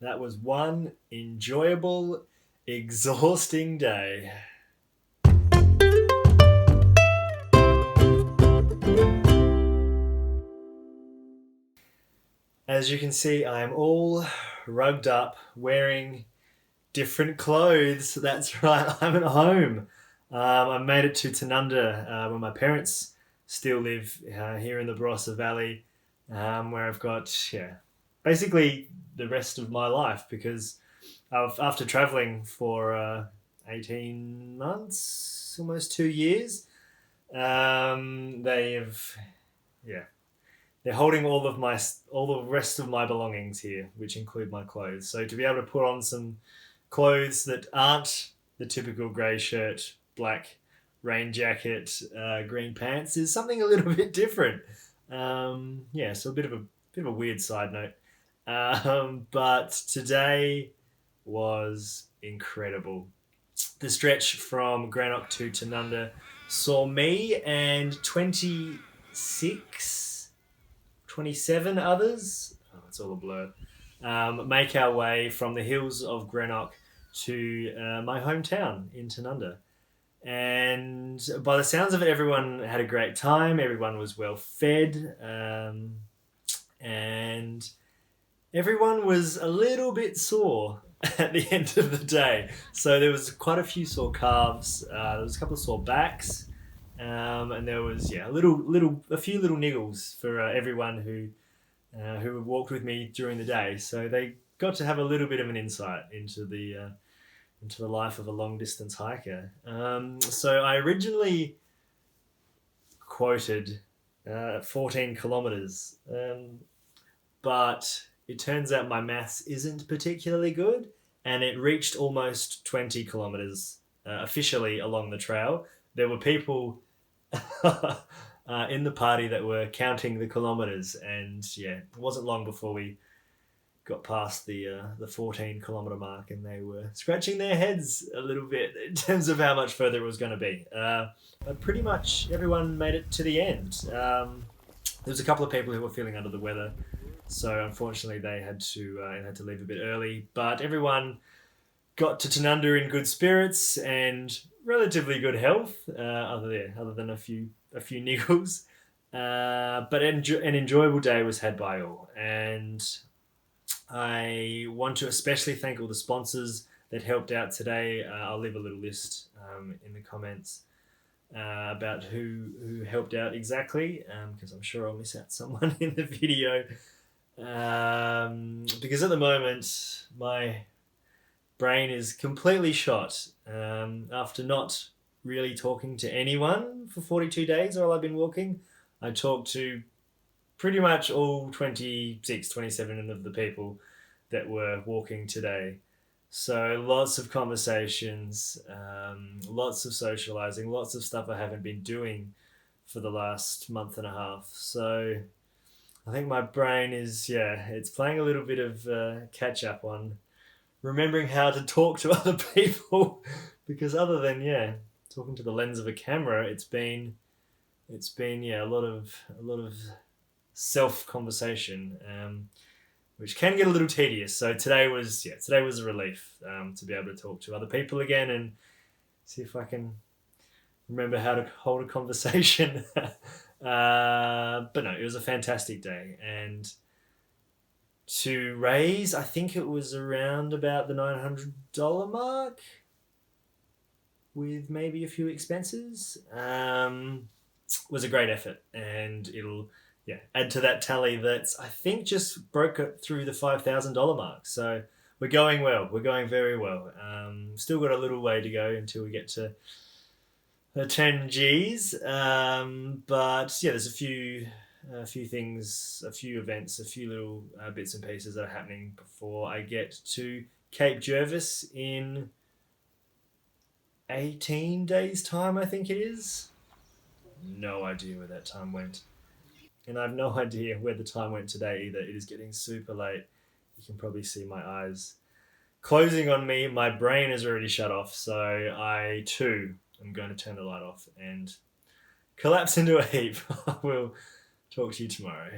That was one enjoyable, exhausting day. As you can see, I'm all rugged up, wearing different clothes. That's right, I'm at home. I made it to Tanunda, where my parents still live, here in the Barossa Valley, where I've got, basically the rest of my life because after traveling for 18 months, almost 2 years, they have, yeah, they're holding all the rest of my belongings here, which include my clothes. So to be able to put on some clothes that aren't the typical grey shirt, black rain jacket, green pants is something a little bit different. So a bit of a weird side note. But today was incredible. The stretch from Greenock to Tanunda saw me and 27 others, it's all a blur, make our way from the hills of Greenock to my hometown in Tanunda. And by the sounds of it, everyone had a great time. Everyone was well fed, and everyone was a little bit sore at the end of the day. So there was quite a few sore calves. There was a couple of sore backs, and there was a few little niggles for everyone who walked with me during the day. So they got to have a little bit of an insight into the life of a long distance hiker. So I originally quoted 14 kilometers, but it turns out my maths isn't particularly good, and it reached almost 20 kilometers officially along the trail. There were people in the party that were counting the kilometers, and it wasn't long before we got past the 14-kilometer mark, and they were scratching their heads a little bit in terms of how much further it was going to be. But pretty much everyone made it to the end. There was a couple of people who were feeling under the weather, so unfortunately they had to leave a bit early. But everyone got to Tanunda in good spirits and relatively good health, other than a few niggles. But an enjoyable day was had by all, and I want to especially thank all the sponsors that helped out today. I'll leave a little list in the comments about who helped out exactly, because I'm sure I'll miss out someone in the video. Because at the moment, my brain is completely shot after not really talking to anyone for 42 days while I've been walking. I talked to pretty much all 27 of the people that were walking today. So lots of conversations, lots of socializing, lots of stuff I haven't been doing for the last month and a half. So I think my brain is, it's playing a little bit of catch up on remembering how to talk to other people, because other than, talking to the lens of a camera, it's been a lot of self conversation, which can get a little tedious. So today was a relief to be able to talk to other people again and see if I can remember how to hold a conversation. But no, it was a fantastic day, and to raise, I think it was around about the $900 mark, with maybe a few expenses. Was a great effort, and it'll add to that tally that's, I think, just broke it through the $5,000 mark. So we're going well. We're going very well. Still got a little way to go until we get to 10 Gs. But there's a few things, a few events, a few little bits and pieces that are happening before I get to Cape Jervis in 18 days' time, I think it is. No idea where that time went. And I have no idea where the time went today either. It is getting super late. You can probably see my eyes closing on me. My brain is already shut off, so I too am going to turn the light off and collapse into a heap. I will talk to you tomorrow.